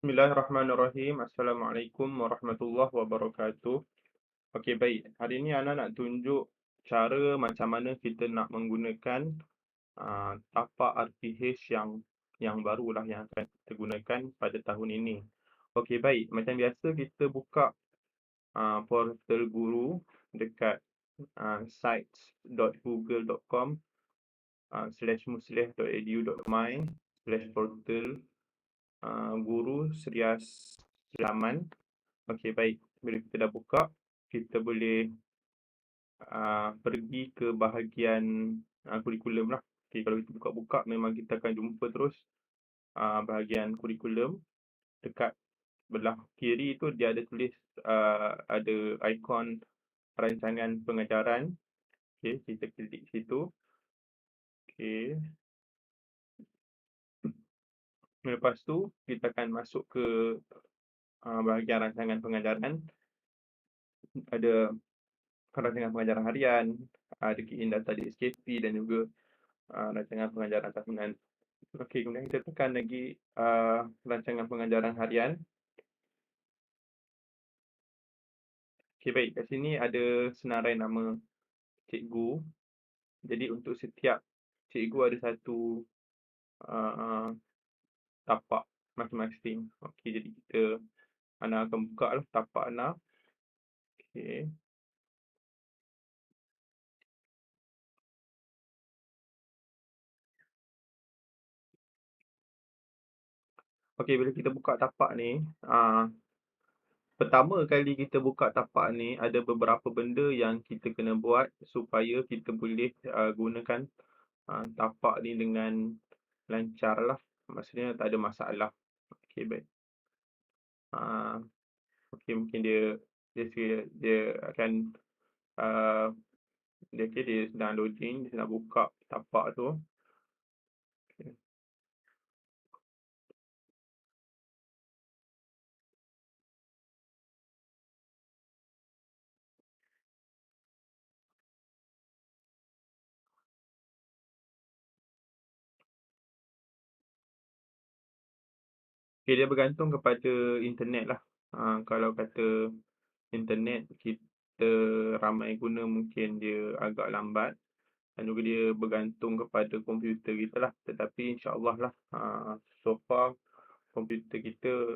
Bismillahirrahmanirrahim. Assalamualaikum warahmatullahi wabarakatuh. Okey, baik. Hari ni Ana nak tunjuk cara macam mana kita nak menggunakan tapak RPH yang barulah yang akan kita gunakan pada tahun ini. Okey, baik. Macam biasa kita buka portal guru dekat sites.google.com /musleh.edu.my/portal guru Serias Zaman. Okey, baik. Bila kita dah buka, kita boleh pergi ke bahagian kurikulum lah. Okey, kalau kita buka-buka memang kita akan jumpa terus bahagian kurikulum. Dekat belah kiri tu dia ada tulis ada ikon rancangan pengajaran. Okey, kita klik situ. Okey. Lepas tu kita akan masuk ke bahagian rancangan pengajaran. Ada rancangan pengajaran harian, ada key in data di SKP dan juga rancangan pengajaran tahunan. Okey, kemudian kita tekan lagi rancangan pengajaran harian. Okey, baik. Kat sini ada senarai nama cikgu. Jadi untuk setiap cikgu ada satu uh, tapak masing-masing. Okey, jadi Ana akan buka lah tapak Ana. Okey. Okey, bila kita buka tapak ni, pertama kali kita buka tapak ni, ada beberapa benda yang kita kena buat supaya kita boleh gunakan tapak ni dengan lancar lah. Maksudnya tak ada masalah. Okey, baik. Okey, mungkin dia akan uh, dia sedang loading, dia sedang buka tapak tu. Okey. Okey, dia bergantung kepada internet lah. Kalau kata internet kita ramai guna mungkin dia agak lambat, dan juga dia bergantung kepada komputer kita lah. Tetapi insya-Allah lah, so far komputer kita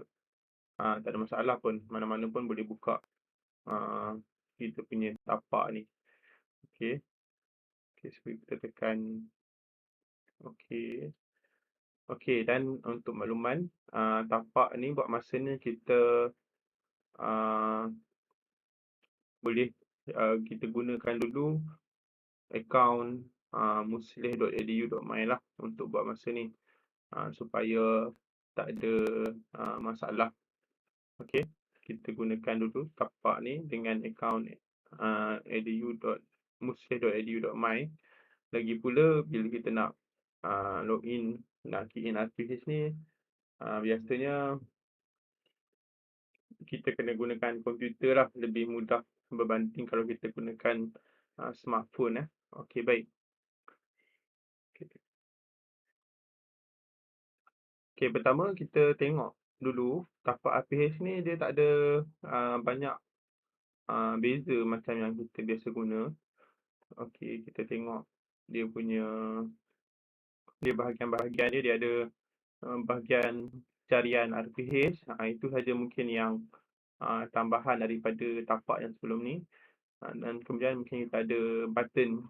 tak ada masalah pun. Mana-mana pun boleh buka kita punya tapak ni. Okey. Okey, supaya kita tekan okey. Okey, dan untuk makluman, tapak ni buat masa ni kita uh, boleh kita gunakan dulu akaun musleh.edu.my lah untuk buat masa ni, supaya tak ada masalah. Okey, kita gunakan dulu tapak ni dengan akaun musleh.edu.my. Lagi pula bila kita nak login, nak key in RPH ni, biasanya kita kena gunakan komputer lah, lebih mudah berbanding kalau kita gunakan smartphone. Okey, baik. Okey, pertama kita tengok dulu tapak RPH ni dia tak ada banyak beza macam yang kita biasa guna. Okey, kita tengok dia punya bahagian-bahagian dia ada bahagian carian RPH. Itu saja mungkin yang tambahan daripada tapak yang sebelum ni. Dan kemudian mungkin kita ada button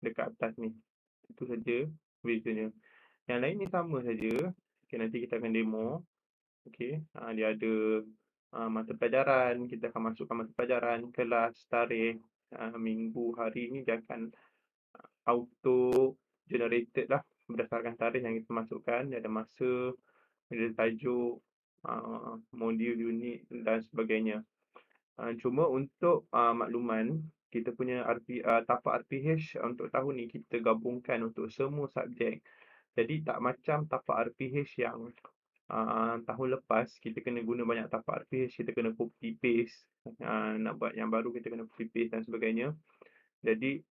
dekat atas ni. Itu saja bezanya. Yang lain ni sama saja. Okey, nanti kita akan demo. Okey, dia ada mata pelajaran, kita akan masukkan mata pelajaran, kelas, tarikh, minggu, hari ni dia akan auto generated lah berdasarkan tarikh yang kita masukkan. Dia ada masa, dia ada tajuk, modul, unit dan sebagainya. Cuma untuk makluman, kita punya tapak RPH untuk tahun ni kita gabungkan untuk semua subjek. Jadi tak macam tapak RPH yang tahun lepas, kita kena guna banyak tapak RPH, kita kena copy paste, nak buat yang baru kita kena copy paste dan sebagainya. Jadi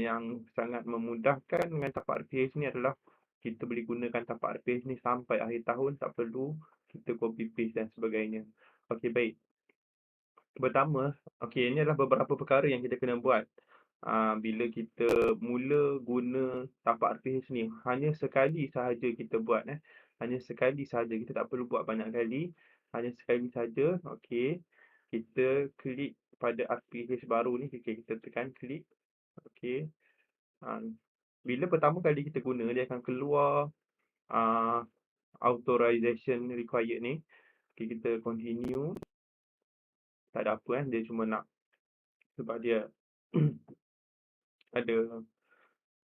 yang sangat memudahkan dengan tapak RPH ni adalah kita boleh gunakan tapak RPH ni sampai akhir tahun, tak perlu kita copy paste dan sebagainya. Okey, baik. Pertama, okey, ini adalah beberapa perkara yang kita kena buat, bila kita mula guna tapak RPH ni. Hanya sekali sahaja kita buat, hanya sekali sahaja, kita tak perlu buat banyak kali. Hanya sekali saja, okey, kita klik pada RPH baru ni, okey, kita tekan klik, okey. Bila pertama kali kita guna, dia akan keluar, ah, authorization required ni. Okey, kita continue, tak ada apa, dia cuma nak sebab dia ada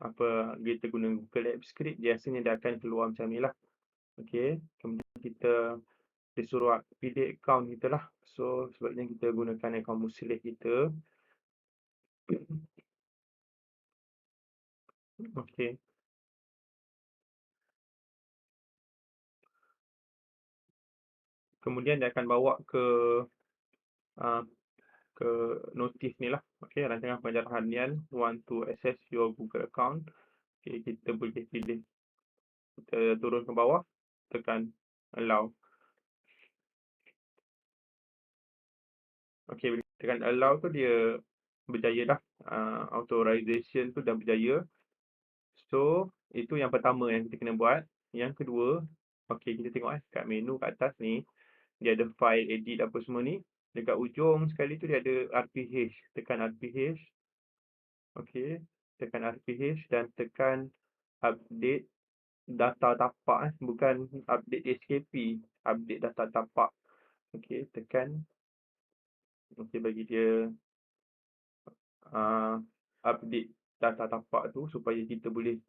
apa, kita guna Google Apps Script, biasanya dia akan keluar macam ni lah. Okey, kemudian dia suruh pilih akaun kita lah. So, sebabnya kita gunakan akaun Muslim kita. Okey, kemudian dia akan bawa ah, ke notis ni lah. Okey, rancangan pengajaran harian want to access your Google account. Okey, kita boleh pilih, kita turun ke bawah, tekan allow. Okey, bila tekan allow tu dia berjaya dah, authorization tu dah berjaya. So, itu yang pertama yang kita kena buat. Yang kedua, okey, kita tengok kat menu kat atas ni, dia ada file, edit apa semua ni. Dekat ujung sekali tu dia ada RPH. Tekan RPH. Okey, tekan RPH dan tekan update data tapak, bukan update SKP, update data tapak. Okey, tekan. Okey, bagi dia uh, update data tapak tu supaya kita boleh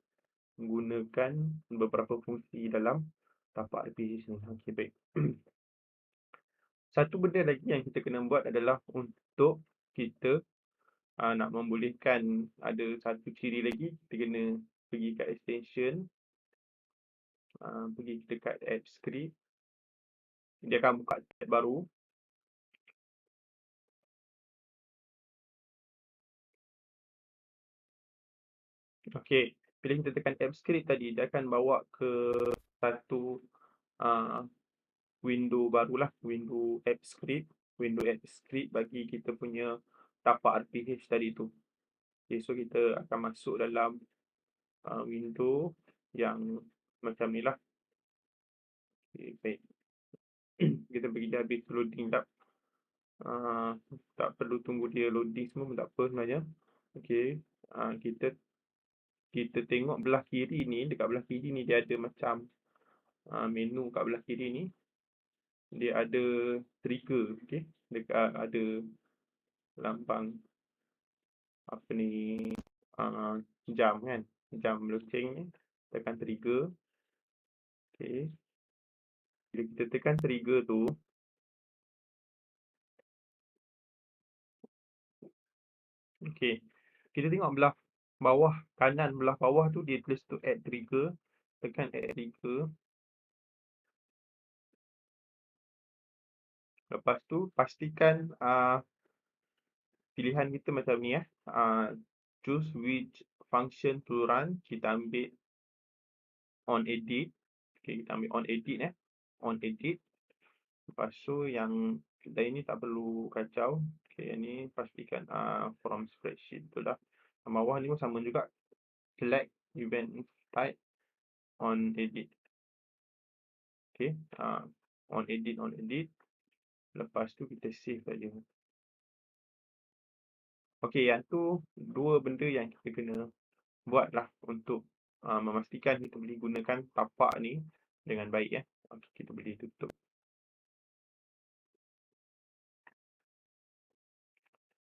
menggunakan beberapa fungsi dalam tapak RPH ni. Okey, baik. Satu benda lagi yang kita kena buat adalah untuk kita nak membolehkan, ada satu ciri lagi, kita kena pergi kat extension, pergi dekat app script, dia akan buka tab baru. Okey, bila kita tekan app script tadi, dia akan bawa ke satu uh, window barulah, window app script. Window app script bagi kita punya tapak RPH tadi tu. Okay, so kita akan masuk dalam window yang macam ni lah. Okay, baik. Kita bagi dia habis loading tak? Tak perlu tunggu dia loading semua pun tak apa sebenarnya. Okay, kita tengok belah kiri ni, dekat belah kiri ni dia ada macam menu kat belah kiri ni. Dia ada trigger, okay. Dekat ada lambang apa ni, jam kan, jam loceng ni, tekan trigger. Okay, bila kita tekan trigger tu, okay, kita tengok belah bawah kanan, belah bawah tu dia tulis tu add trigger. Tekan add trigger. Lepas tu pastikan pilihan kita macam ni, choose which function to run. Kita ambil on edit. Okay, kita ambil on edit, on edit. Lepas tu yang kedai ni tak perlu kacau. Okay, yang ni pastikan from spreadsheet tu lah. Yang bawah ni pun sama juga. Select event type on edit. Okay, on edit, on edit. Lepas tu kita save saja. Okay, yang tu dua benda yang kita kena buat lah untuk memastikan kita boleh gunakan tapak ni dengan baik. Okay, kita boleh tutup.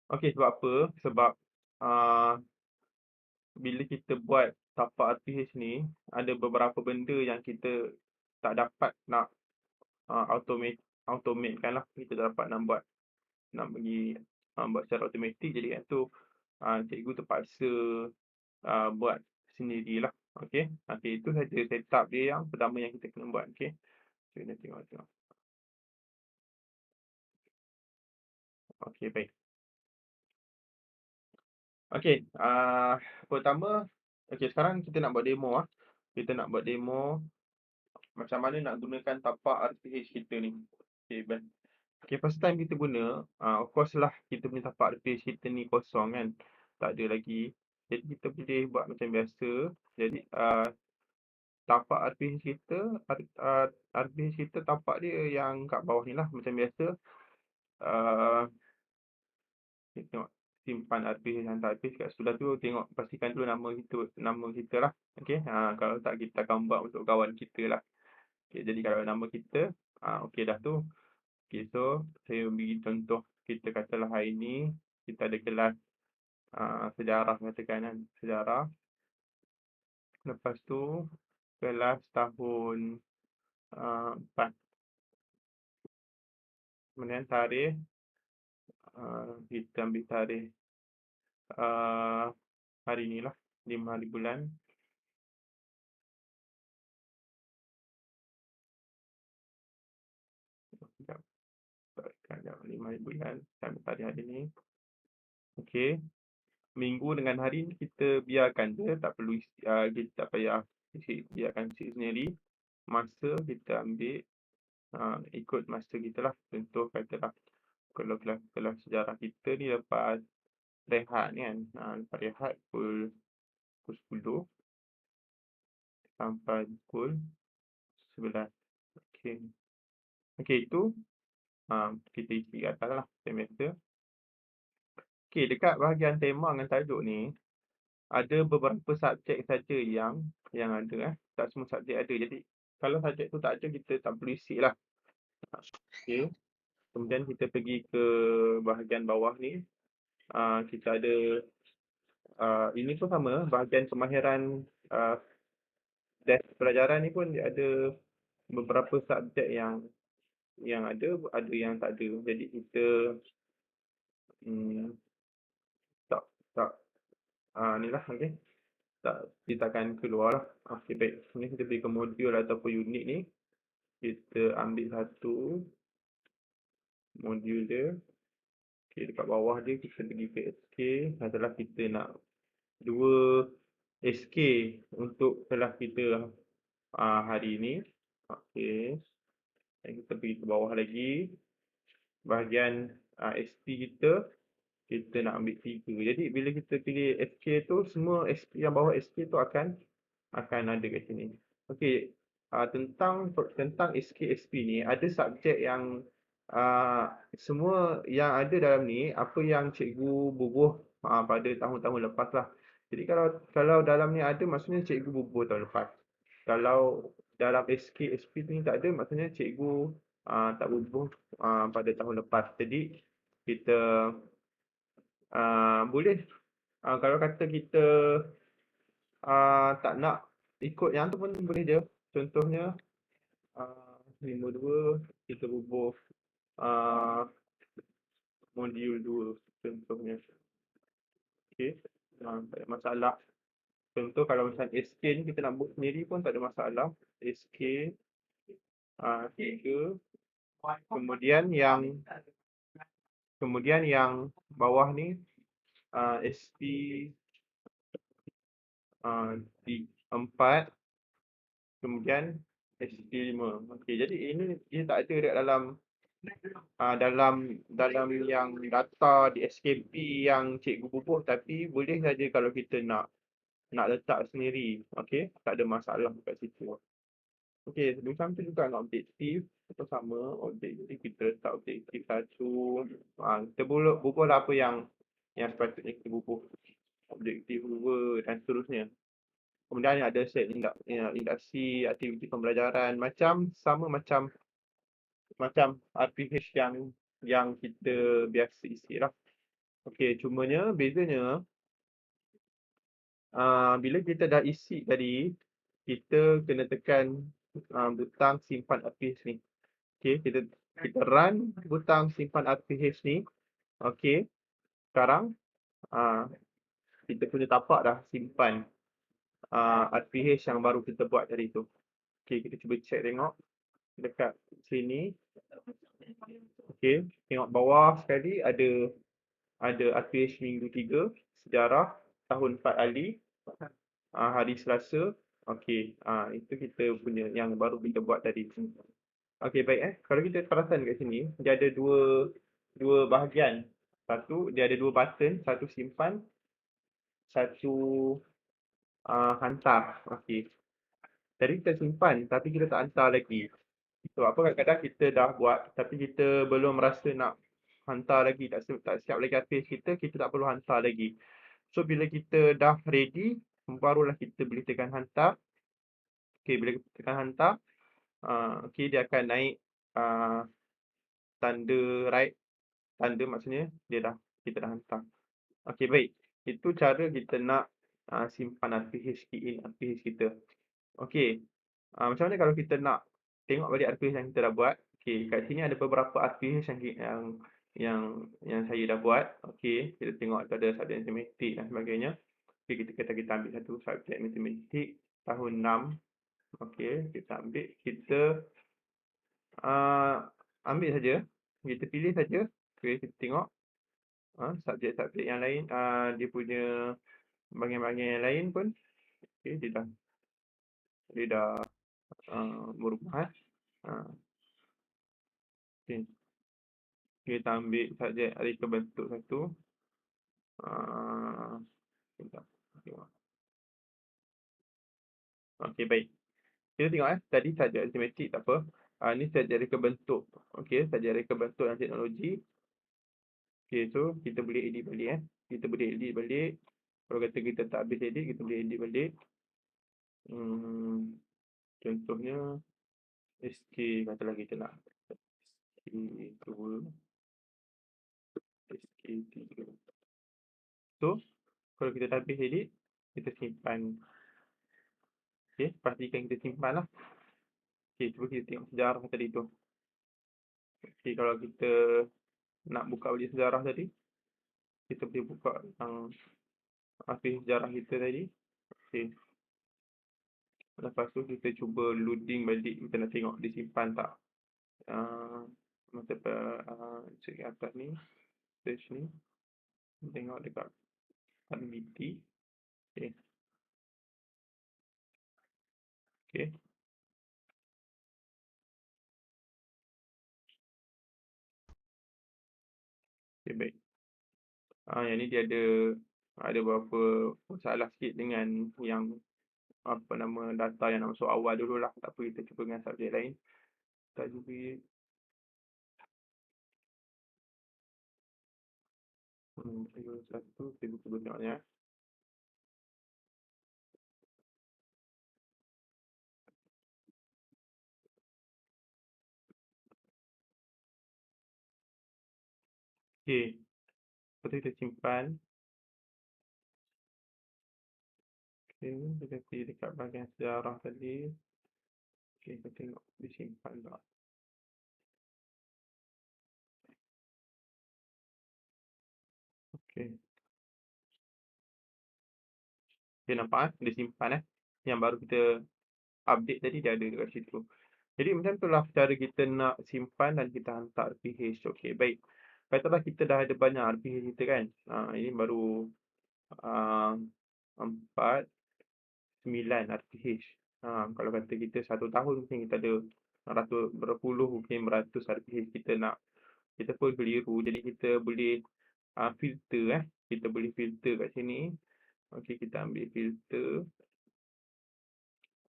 Okay, sebab apa? Sebab bila kita buat tapak RPH ni, ada beberapa benda yang kita tak dapat nak automatekan lah. Kita tak dapat nak bagi buat secara automatik. Jadi kat tu cikgu terpaksa buat sendirilah. Okey. Okey, itu saja setup dia yang pertama yang kita kena buat. Okey. So, kita tengok. Okey, baik. Okey, pertama, okey, sekarang kita nak buat demo. Kita nak buat demo macam mana nak gunakan tapak RPH kita ni. Okay, first time kita guna, of course lah kita punya tapak RPH kita ni kosong kan, tak ada lagi. Jadi kita boleh buat macam biasa. Jadi tapak RPH kita, RPH kita tapak dia yang kat bawah ni lah macam biasa. Kita tengok simpan RPH, hantar RPH kat sebelah tu, tengok pastikan dulu nama kita lah. Okey, kalau tak kita akan buat untuk kawan kita lah. Okey, jadi kalau nama kita, okey dah tu. Okey, so saya bagi contoh, kita katalah hari ni kita ada kelas sejarah katakan kan, sejarah. Lepas tu kelas tahun 4. Kemudian tarikh, kita ambil tarikh hari ni lah, 5 hari bulan. Sekejap, sekejap, 5 hari bulan, kita ambil tarikh hari ni. Okey, minggu dengan hari ni kita biarkan je, tak perlu kita tak payah biarkan isi sendiri. Masa kita ambil ikut masa kita lah. Contoh katalah kalau kelas sejarah kita ni lepas rehat ni kan, lepas rehat pukul 10 sampai pukul 11. Okey. Okey, itu kita isi kat atas lah macam biasa. Okey, dekat bahagian tema dengan tajuk ni ada beberapa subjek saja yang ada tak semua subjek ada. Jadi kalau subjek tu tak ada, kita tak perlu isi lah. Okey. Kemudian kita pergi ke bahagian bawah ni. Kita ada ini pun sama, bahagian kemahiran desk pelajaran ni pun dia ada beberapa subjek yang ada yang tak ada. Jadi kita tak ni lah, okey. Kita akan keluar lah. Okey, baik. Ni kita pergi ke modul ataupun unit ni. Kita ambil satu modul dia. Okey, dekat bawah dia kita pergi ke SK. Adalah kita nak 2 SK untuk kelas kita hari ni. Okey. Dan kita pergi ke bawah lagi. Bahagian SP kita nak ambil 3. Jadi bila kita pilih SK tu, semua SP yang bawah SK tu akan ada kat sini. Okey, tentang SK SP ni ada subjek yang semua yang ada dalam ni apa yang cikgu bubuh pada tahun-tahun lepas lah. Jadi kalau dalam ni ada, maksudnya cikgu bubuh tahun lepas. Kalau dalam SK SP ni tak ada, maksudnya cikgu tak bubuh pada tahun lepas. Jadi kita boleh kalau kata kita tak nak ikut yang tu pun boleh je. Contohnya 52 kita bubuh modul 2 contohnya. Okey, tak ada masalah. Contoh kalau macam SK ni kita nak buat sendiri pun tak ada masalah. SK 3. Kemudian yang bawah ni SP 4, kemudian SP 5. Okey, jadi ini dia tak ada dekat dalam yang data di SKP yang cikgu bubuh, tapi boleh saja kalau kita nak letak sendiri. Okey, tak ada masalah kat situ. Okey, macam tu juga dengan objektif, kita sama objektif, kita letak objektif 1. Kita bubuhlah apa yang sepatutnya kita bubuh. Objektif 2 dan seterusnya. Kemudian ada set induksi, aktiviti pembelajaran, sama macam RPH yang kita biasa isi lah. Okey, cumanya bezanya bila kita dah isi tadi, kita kena tekan butang simpan RPH ni. Okey, kita run butang simpan RPH ni. Okey, sekarang kita punya tapak dah simpan RPH yang baru kita buat tadi tu. Okey, kita cuba check tengok dekat sini. Okey, tengok bawah sekali ada RPH minggu 3 sejarah tahun 4 Ali, hari Selasa. Okey, itu kita punya yang baru kita buat tadi. Okey, baik, kalau kita perasan kat sini, dia ada dua dua bahagian. Satu, dia ada 2 button, satu simpan, satu, hantar. Okey. Tadi kita simpan tapi kita tak hantar lagi. Sebab apa, kadang-kadang kita dah buat tapi kita belum rasa nak hantar lagi, tak siap lagi hard kita, kita tak perlu hantar lagi. So, bila kita dah ready, barulah kita boleh tekan hantar. Okey, bila kita tekan hantar, okey, dia akan naik, ah, tanda right, tanda maksudnya dia dah kita dah hantar. Okey, baik. Itu cara kita nak, simpan RPH, key in RPH kita. Okey, macam mana kalau kita nak tengok balik RPH yang kita dah buat. Okey, kat sini ada beberapa RPH yang saya dah buat. Okey, kita tengok tu ada subjek matematik dan sebagainya. Okey, kita ambil satu subjek matematik tahun 6. Okey, kita ambil, kita, ambil saja, kita pilih saja. Okey, kita tengok, subjek-subjek yang lain, dia punya bahagian-bahagian yang lain pun, okey, dia dah berubah, ah, okey. Kita ambil subjek reka bentuk satu, sekejap, tengok. Okey, baik. Kita tengok, tadi subjek matematik tak apa, ni subjek reka bentuk. Okey, subjek reka bentuk dan teknologi. Okey, so kita boleh edit balik, kita boleh edit balik. Kalau kata kita tak habis edit, kita boleh edit balik. Contohnya SK, katalah kita nak SK2, SK3. So, kalau kita dah habis edit, kita simpan. Okey, pastikan kita simpanlah. Okey, cuba kita tengok sejarah tadi tu. Okey, kalau kita nak buka balik sejarah tadi, kita boleh buka tentang sejarah kita tadi. Okey, lepas tu kita cuba loading balik, kita nak tengok dia simpan tak. Masa cek atas ni, search ni, tengok dekat RBT. Okey, okey, okey, baik. Yang ni dia ada beberapa masalah sikit dengan yang, apa nama, data yang nak masuk awal dululah. Tak apa, kita cuba dengan subjek lain. Tajwid, satu, kita cuba tengok ni, Okey, lepas tu kita simpan. Okey, kita pergi dekat bahagian sejarah tadi. Okey, kita tengok disimpan tak. Okey. Okey, nampak, dia simpan, yang baru kita update tadi dia ada dekat situ. Jadi macam itulah cara kita nak simpan dan kita hantar RPH. Okey, baik. Katalah kita dah ada banyak RPH kita kan. Ini baru, ah, 4, 9 RPH. Kalau kata kita 1 tahun mungkin kita ada berpuluh, mungkin beratus RPH kita nak. Kita pun keliru. Jadi kita boleh, filter, kita boleh filter kat sini. Okey, kita ambil filter,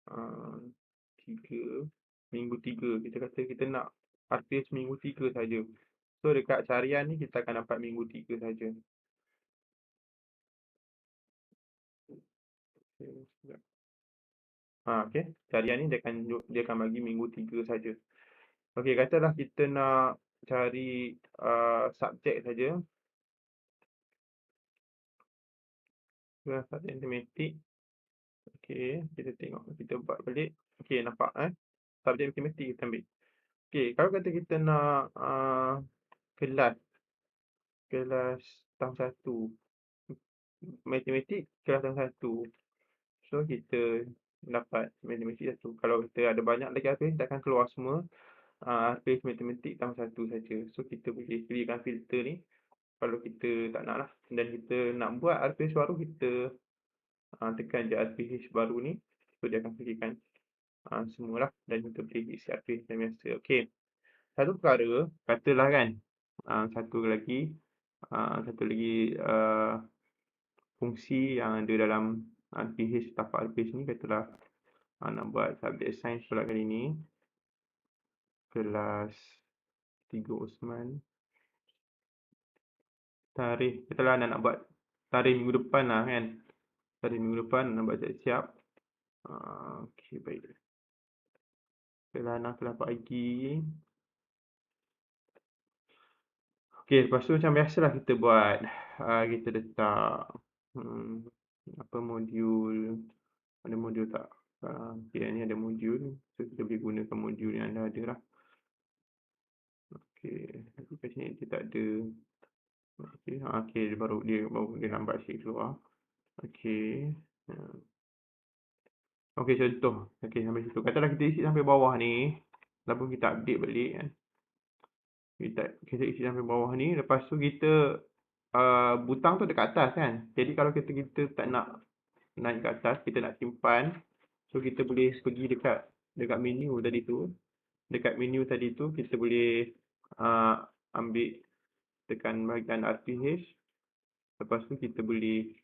3, minggu 3. Kita kata kita nak artis minggu 3 saja. So, dekat carian ni kita akan dapat minggu 3 saja. Okey, sekejap. Okey, carian ni dia akan bagi minggu 3 saja. Okey, katalah kita nak cari, subjek saja. Subjek matematik. Okey, kita tengok, kita buat balik. Okey, nampak, subjek matematik kita ambil. Okey, kalau kata kita nak, kelas kelas tahun 1, matematik kelas tahun 1. So, kita dapat matematik 1. Kalau kita ada banyak lagi RPH, kita akan keluar semua, RPH matematik tahun 1 saja. So, kita boleh pilihkan filter ni kalau kita tak naklah, dan kita nak buat RPH baru, kita tekan je RPH baru ni. So, dia akan pergikan semualah dan kita boleh isi RPH macam biasa. Okey, satu perkara, katalah kan, satu lagi fungsi yang ada dalam RPH, tapak RPH ni, katalah nak buat subjek sains pula kali ni, kelas 3 Osman. Katalah nak buat tarikh minggu depan lah kan. Tarikh minggu depan nak buat siap-siap. Okey, baik. Okeylah, 6 kelas pagi. Okey, lepas tu macam biasalah kita buat, kita letak modul, ada modul tak? Okey, ni ada modul, so kita boleh gunakan modul yang dah ada lah. Okey, tapi kat sini dia tak ada. Okey, dia baru lambat sikit keluar. Okey. Okey, contoh. Okey, sampai situ. Katalah kita isi sampai bawah ni, lepas kita update balik kan. Kita isi sampai bawah ni, lepas tu kita butang tu dekat atas kan. Jadi kalau kita tak nak naik ke atas, kita nak simpan, so kita boleh pergi dekat menu tadi tu. Dekat menu tadi tu kita boleh ambil, tekan bahagian RPH. Lepas tu kita boleh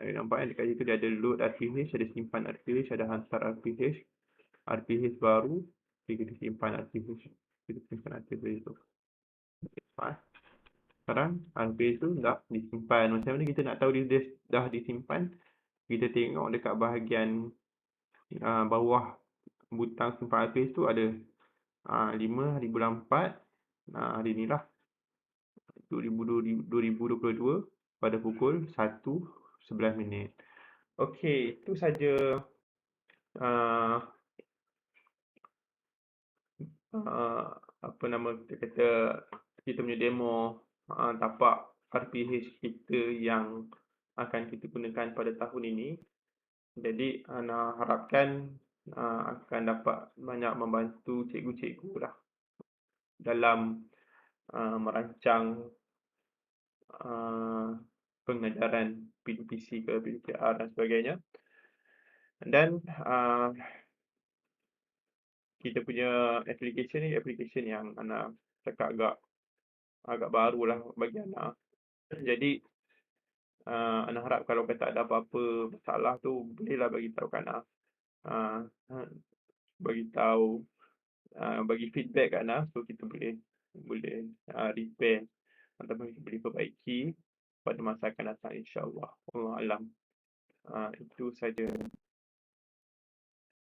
nampak kan dekat situ dia ada load RPH, ada simpan RPH, ada hantar RPH, RPH baru. Okay, kita simpan RPH. Kita simpan RPH tu. Sekarang RPH tu dah disimpan. Macam mana kita nak tahu dia dah disimpan? Kita tengok dekat bahagian bawah butang simpan RPH tu ada 5 hari bulan 4, hari ni lah, 2022 pada pukul 1:11. Okey, itu saja apa nama kita kata, kita punya demo tapak RPH kita yang akan kita gunakan pada tahun ini. Jadi Ana harapkan akan dapat banyak membantu cikgu-cikgu lah dalam merancang pengajaran PDPC ke PDPR dan sebagainya. Dan kita punya application ni application yang Ana cakap agak barulah bagi Ana. Jadi Ana harap kalau kata ada apa-apa masalah tu bolehlah bagi tahu kat Ana. Bagi tahu, bagi feedback kat Ana, so kita boleh repair ataupun kita boleh perbaiki pada masa akan datang, insya-Allah. Wallahu alam. Itu saja.